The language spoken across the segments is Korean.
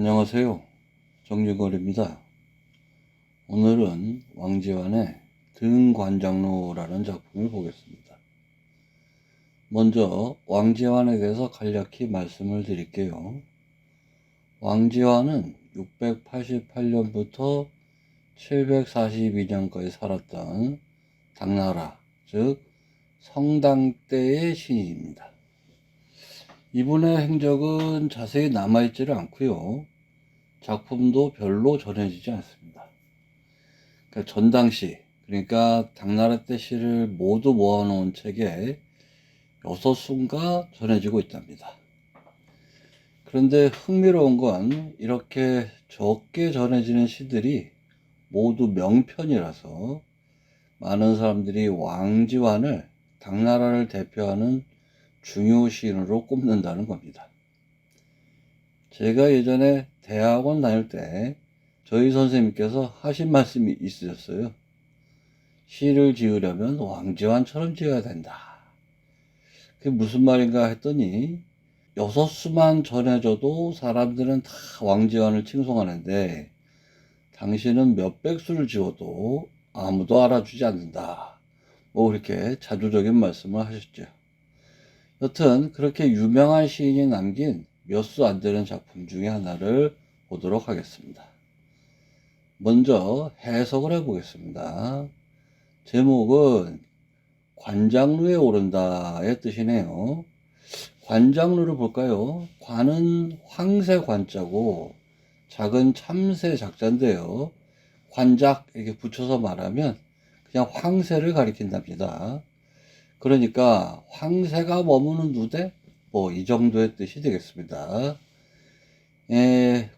안녕하세요. 정진걸입니다. 오늘은 왕지환의 등관장로라는 작품을 보겠습니다. 먼저 왕지환에 대해서 간략히 말씀을 드릴게요. 왕지환은 688년부터 742년까지 살았던 당나라, 즉 성당 때의 신인입니다. 이분의 행적은 자세히 남아있지를 않고요. 작품도 별로 전해지지 않습니다. 그러니까 전당시, 그러니까 당나라 때 시를 모두 모아놓은 책에 6수가 전해지고 있답니다. 그런데 흥미로운 건 이렇게 적게 전해지는 시들이 모두 명편이라서 많은 사람들이 왕지환을 당나라를 대표하는 중요 시인으로 꼽는다는 겁니다. 제가 예전에 대학원 다닐 때 저희 선생님께서 하신 말씀이 있으셨어요. 시를 지으려면 왕지환처럼 지어야 된다. 그게 무슨 말인가 했더니 6수만 전해져도 사람들은 다 왕지환을 칭송하는데 당신은 몇백 수를 지어도 아무도 알아주지 않는다. 뭐 그렇게 자조적인 말씀을 하셨죠. 여튼 그렇게 유명한 시인이 남긴 몇 수 안 되는 작품 중에 하나를 보도록 하겠습니다. 먼저 해석을 해보겠습니다. 제목은 관장루에 오른다의 뜻이네요. 관장루를 볼까요? 관은 황새 관자고 작은 참새 작자인데요. 관작 이렇게 붙여서 말하면 그냥 황새를 가리킨답니다. 그러니까 황새가 머무는 누대? 뭐 이 정도의 뜻이 되겠습니다.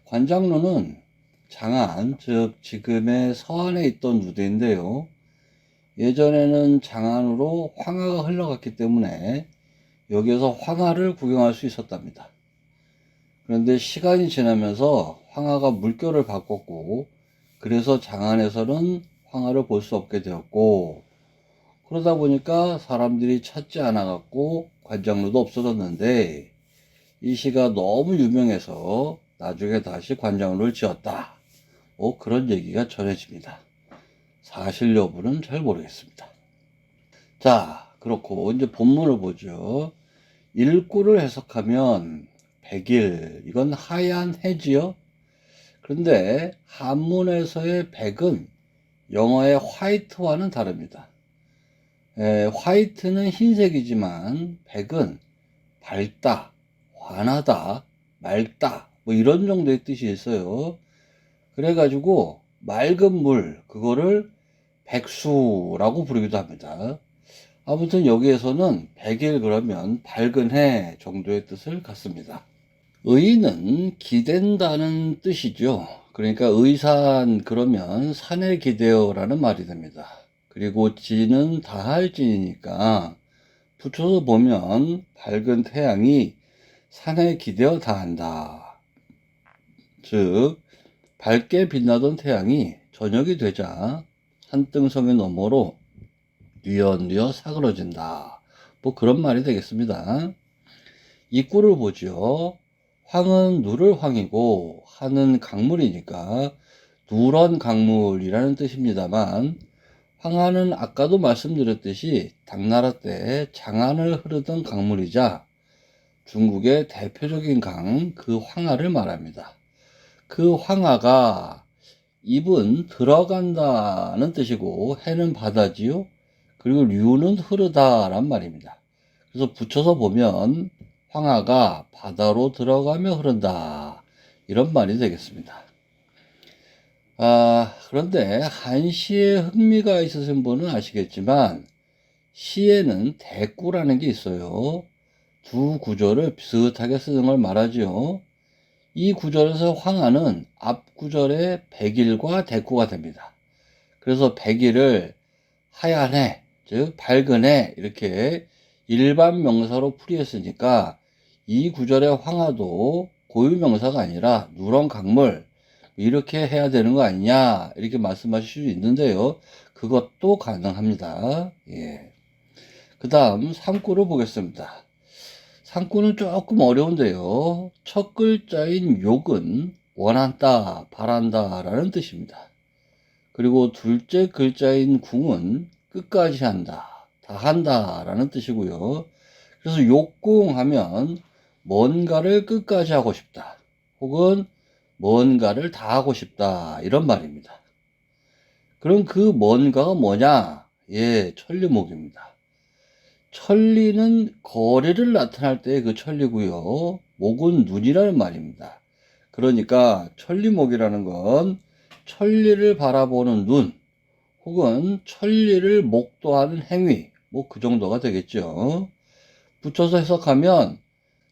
관장루는 장안, 즉 지금의 서안에 있던 누대인데요. 예전에는 장안으로 황하가 흘러갔기 때문에 여기에서 황하를 구경할 수 있었답니다. 그런데 시간이 지나면서 황하가 물결을 바꿨고 그래서 장안에서는 황하를 볼 수 없게 되었고 그러다 보니까 사람들이 찾지 않아 갖고 관장루도 없어졌는데 이 시가 너무 유명해서 나중에 다시 관장루를 지었다. 뭐 그런 얘기가 전해집니다. 사실 여부는 잘 모르겠습니다. 자, 그렇고 이제 본문을 보죠. 일구를 해석하면 백일, 이건 하얀 해지요. 그런데 한문에서의 백은 영어의 화이트와는 다릅니다. 화이트는 흰색이지만 백은 밝다, 환하다, 맑다 뭐 이런 정도의 뜻이 있어요. 그래가지고 맑은 물, 그거를 백수라고 부르기도 합니다. 아무튼 여기에서는 백일 그러면 밝은 해 정도의 뜻을 갖습니다. 의는 기댄다는 뜻이죠. 그러니까 의산 그러면 산에 기대어라는 말이 됩니다. 그리고 진은 다할 진이니까 붙여서 보면 밝은 태양이 산에 기대어 다한다. 즉 밝게 빛나던 태양이 저녁이 되자 산등성의 너머로 뉘어뉘어 사그러진다. 뭐 그런 말이 되겠습니다. 입구를 보죠. 황은 누를 황이고 하는 강물이니까 누런 강물이라는 뜻입니다만 황하는 아까도 말씀드렸듯이 당나라 때 장안을 흐르던 강물이자 중국의 대표적인 강 그 황하를 말합니다. 그 황하가 입은 들어간다는 뜻이고 해는 바다지요. 그리고 류는 흐르다란 말입니다. 그래서 붙여서 보면 황하가 바다로 들어가며 흐른다. 이런 말이 되겠습니다. 그런데 한시에 흥미가 있으신 분은 아시겠지만 시에는 대꾸라는 게 있어요. 두 구절을 비슷하게 쓰는 걸 말하죠. 이 구절에서 황하는 앞 구절의 백일과 대꾸가 됩니다. 그래서 백일을 하얀 해, 즉 밝은 해 이렇게 일반 명사로 풀이했으니까 이 구절의 황하도 고유명사가 아니라 누런 강물 이렇게 해야 되는 거 아니냐 이렇게 말씀하실 수 있는데요. 그것도 가능합니다. 그 다음 상구를 보겠습니다. 상구는 조금 어려운데요. 첫 글자인 욕은 원한다, 바란다 라는 뜻입니다. 그리고 둘째 글자인 궁은 끝까지 한다, 다 한다 라는 뜻이고요. 그래서 욕궁하면 뭔가를 끝까지 하고 싶다, 혹은 뭔가를 다 하고 싶다, 이런 말입니다. 그럼 그 뭔가가 뭐냐? 예, 천리목입니다. 천리는 거리를 나타날 때 그 천리고요. 목은 눈이라는 말입니다. 그러니까 천리목이라는 건 천리를 바라보는 눈, 혹은 천리를 목도하는 행위, 뭐 그 정도가 되겠죠. 붙여서 해석하면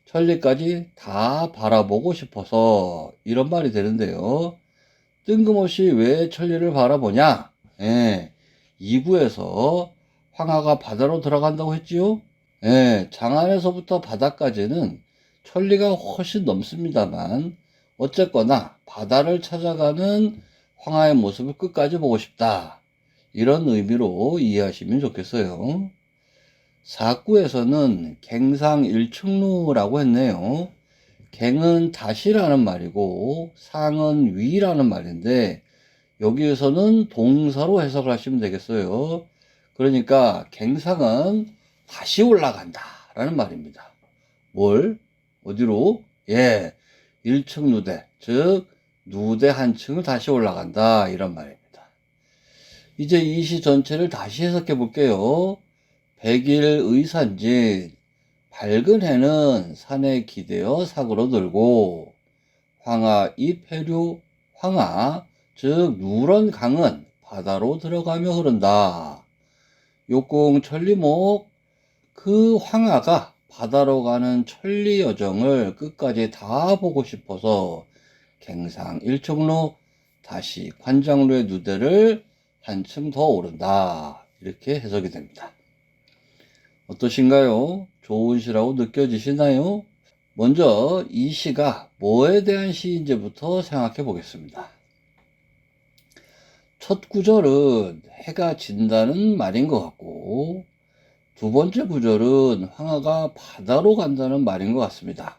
천리까지 다 바라보고 싶어서, 이런 말이 되는데요. 뜬금없이 왜 천리를 바라보냐? 예, 2부에서 황하가 바다로 들어간다고 했지요? 예, 장안에서부터 바다까지는 천리가 훨씬 넘습니다만, 어쨌거나 바다를 찾아가는 황하의 모습을 끝까지 보고 싶다, 이런 의미로 이해하시면 좋겠어요. 4구에서는 갱상일축루라고 했네요. 갱은 다시라는 말이고 상은 위라는 말인데, 여기에서는 동사로 해석을 하시면 되겠어요. 그러니까 갱상은 다시 올라간다 라는 말입니다. 뭘? 어디로? 예, 1층 누대, 즉 누대 한 층을 다시 올라간다, 이런 말입니다. 이제 이 시 전체를 다시 해석해 볼게요. 백일 의산진, 밝은 해는 산에 기대어 사고로 들고, 황하 입해류, 황하, 즉 누런 강은 바다로 들어가며 흐른다. 욕궁 천리목, 그 황하가 바다로 가는 천리 여정을 끝까지 다 보고 싶어서 갱상 일척로, 다시 관장로의 누대를 한층 더 오른다, 이렇게 해석이 됩니다. 어떠신가요? 좋은 시라고 느껴지시나요? 먼저 이 시가 뭐에 대한 시인지부터 생각해 보겠습니다. 첫 구절은 해가 진다는 말인 것 같고, 두 번째 구절은 황하가 바다로 간다는 말인 것 같습니다.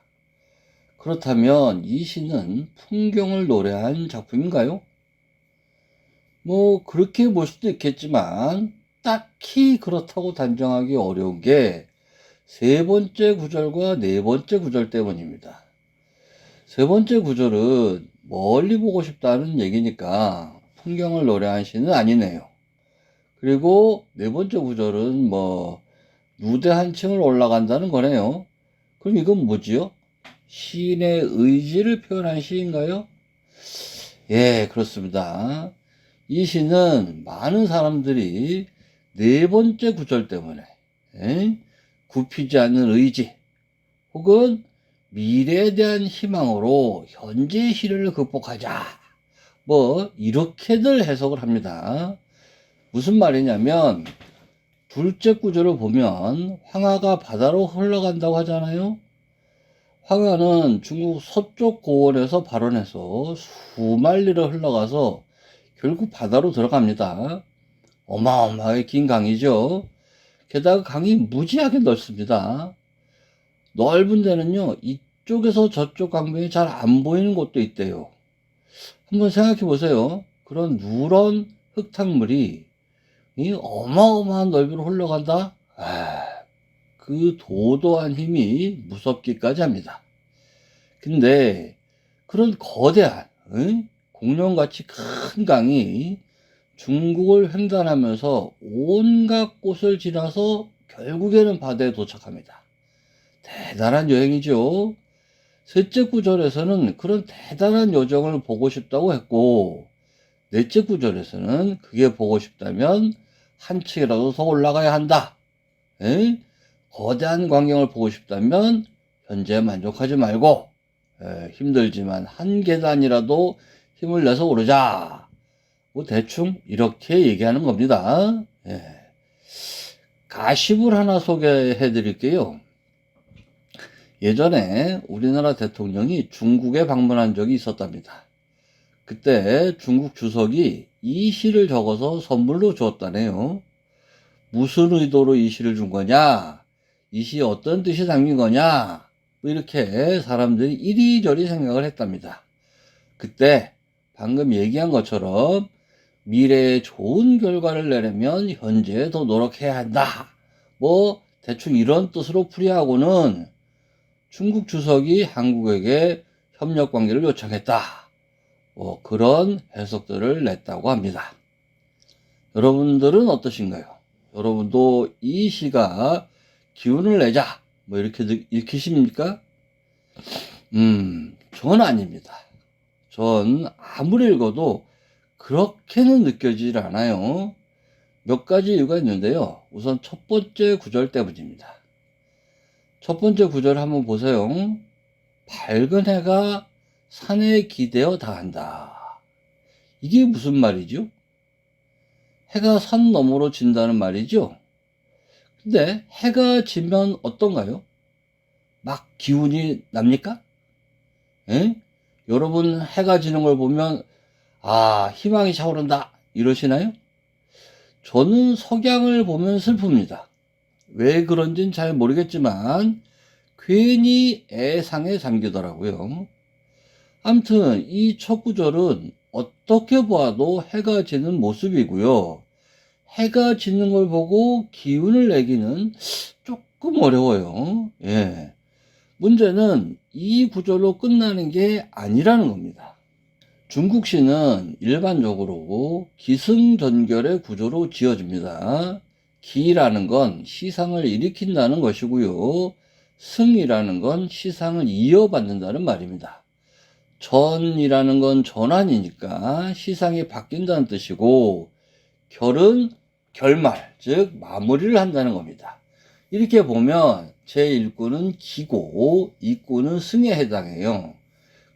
그렇다면 이 시는 풍경을 노래한 작품인가요? 뭐 그렇게 볼 수도 있겠지만 딱히 그렇다고 단정하기 어려운 게 세 번째 구절과 네 번째 구절 때문입니다. 세 번째 구절은 멀리 보고 싶다는 얘기니까 풍경을 노래한 시는 아니네요. 그리고 네 번째 구절은 뭐 누대 한 층을 올라간다는 거네요. 그럼 이건 뭐지요? 시인의 의지를 표현한 시인가요? 예, 그렇습니다. 이 시는 많은 사람들이 네 번째 구절 때문에 굽히지 않는 의지, 혹은 미래에 대한 희망으로 현재의 시련을 극복하자, 뭐 이렇게들 해석을 합니다. 무슨 말이냐면, 둘째 구절을 보면 황하가 바다로 흘러간다고 하잖아요. 황하는 중국 서쪽 고원에서 발원해서 수만리를 흘러가서 결국 바다로 들어갑니다. 어마어마하게 긴 강이죠. 게다가 강이 무지하게 넓습니다. 넓은 데는요, 이쪽에서 저쪽 강변이 잘 안 보이는 곳도 있대요. 한번 생각해 보세요. 그런 누런 흙탕물이 이 어마어마한 넓이로 흘러간다? 그 도도한 힘이 무섭기까지 합니다. 근데 그런 거대한 공룡같이 큰 강이 중국을 횡단하면서 온갖 곳을 지나서 결국에는 바다에 도착합니다. 대단한 여행이죠. 셋째 구절에서는 그런 대단한 여정을 보고 싶다고 했고, 넷째 구절에서는 그게 보고 싶다면 한 층이라도 더 올라가야 한다. 거대한 광경을 보고 싶다면 현재 만족하지 말고 힘들지만 한 계단이라도 힘을 내서 오르자. 뭐 대충 이렇게 얘기하는 겁니다. 가십을 하나 소개해 드릴게요. 예전에 우리나라 대통령이 중국에 방문한 적이 있었답니다. 그때 중국 주석이 이 시를 적어서 선물로 주었다네요. 무슨 의도로 이 시를 준 거냐? 이 시에 어떤 뜻이 담긴 거냐? 뭐 이렇게 사람들이 이리저리 생각을 했답니다. 그때 방금 얘기한 것처럼 미래에 좋은 결과를 내려면 현재에 더 노력해야 한다. 뭐 대충 이런 뜻으로 풀이하고는 중국 주석이 한국에게 협력 관계를 요청했다. 뭐 그런 해석들을 냈다고 합니다. 여러분들은 어떠신가요? 여러분도 이 시가 기운을 내자 뭐 이렇게 읽히십니까? 전 아닙니다. 전 아무리 읽어도 그렇게는 느껴지질 않아요. 몇 가지 이유가 있는데요. 우선 첫 번째 구절 때문입니다. 첫 번째 구절 한번 보세요. 밝은 해가 산에 기대어 다한다. 이게 무슨 말이죠? 해가 산 너머로 진다는 말이죠. 근데 해가 지면 어떤가요? 막 기운이 납니까? 에? 여러분 해가 지는 걸 보면 희망이 차오른다 이러시나요? 저는 석양을 보면 슬픕니다. 왜 그런진 잘 모르겠지만 괜히 애상에 잠기더라고요. 아무튼 이 첫 구절은 어떻게 보아도 해가 지는 모습이고요. 해가 지는 걸 보고 기운을 내기는 조금 어려워요. 예. 문제는 이 구절로 끝나는 게 아니라는 겁니다. 중국시는 일반적으로 기승전결의 구조로 지어집니다. 기라는 건 시상을 일으킨다는 것이고요. 승이라는 건 시상을 이어받는다는 말입니다. 전이라는 건 전환이니까 시상이 바뀐다는 뜻이고, 결은 결말, 즉 마무리를 한다는 겁니다. 이렇게 보면 제1구는 기고 이구는 승에 해당해요.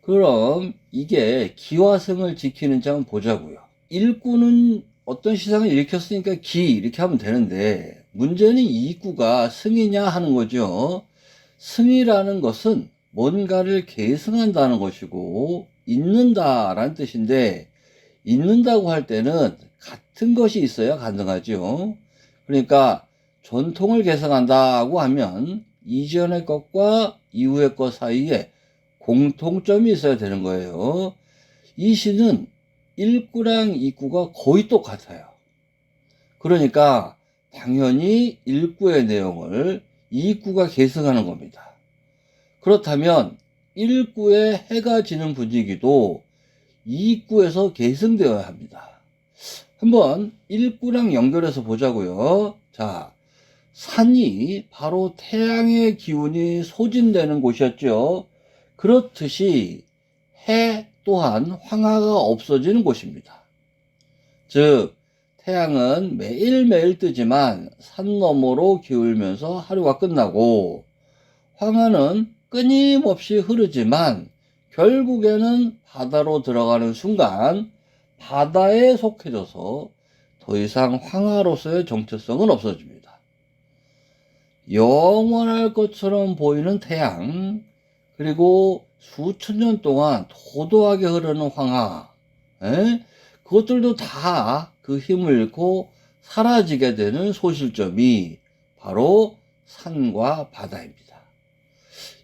그럼 이게 기와 승을 지키는지 한번 보자고요. 1구는 어떤 시상을 일으켰으니까 기 이렇게 하면 되는데, 문제는 2구가 승이냐 하는 거죠. 승이라는 것은 뭔가를 계승한다는 것이고 잇는다라는 뜻인데, 잇는다고 할 때는 같은 것이 있어야 가능하죠. 그러니까 전통을 계승한다고 하면 이전의 것과 이후의 것 사이에 공통점이 있어야 되는 거예요. 이 시는 1구랑 2구가 거의 똑같아요. 그러니까 당연히 1구의 내용을 2구가 계승하는 겁니다. 그렇다면 1구의 해가 지는 분위기도 2구에서 계승되어야 합니다. 한번 1구랑 연결해서 보자고요. 자, 산이 바로 태양의 기운이 소진되는 곳이었죠. 그렇듯이 해 또한 황하가 없어지는 곳입니다. 즉 태양은 매일매일 뜨지만 산 너머로 기울면서 하루가 끝나고, 황하는 끊임없이 흐르지만 결국에는 바다로 들어가는 순간 바다에 속해져서 더 이상 황하로서의 정체성은 없어집니다. 영원할 것처럼 보이는 태양, 그리고 수천 년 동안 도도하게 흐르는 황하, 그것들도 다 그 힘을 잃고 사라지게 되는 소실점이 바로 산과 바다입니다.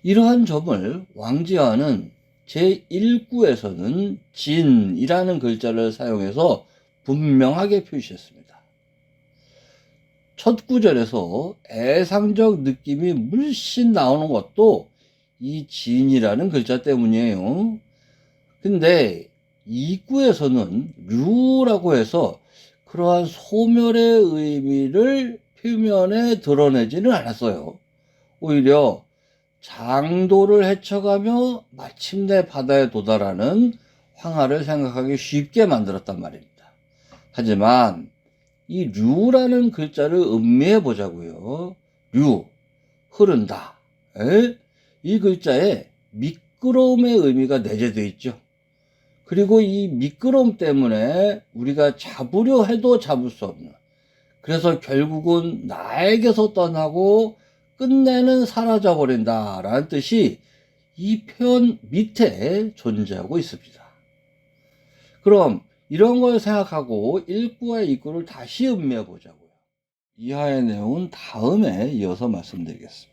이러한 점을 왕지화는 제1구에서는 진이라는 글자를 사용해서 분명하게 표시했습니다. 첫 구절에서 애상적 느낌이 물씬 나오는 것도 이 진이라는 글자 때문이에요. 근데 2구에서는 류라고 해서 그러한 소멸의 의미를 표면에 드러내지는 않았어요. 오히려 장도를 헤쳐가며 마침내 바다에 도달하는 황하를 생각하기 쉽게 만들었단 말입니다. 하지만 이 류라는 글자를 음미해 보자고요. 류, 흐른다. 이 글자에 미끄러움의 의미가 내재되어 있죠. 그리고 이 미끄러움 때문에 우리가 잡으려 해도 잡을 수 없는, 그래서 결국은 나에게서 떠나고 끝내는 사라져 버린다라는 뜻이 이 표현 밑에 존재하고 있습니다. 그럼 이런 걸 생각하고 1구와 2구를 다시 음미해 보자고요. 이하의 내용은 다음에 이어서 말씀드리겠습니다.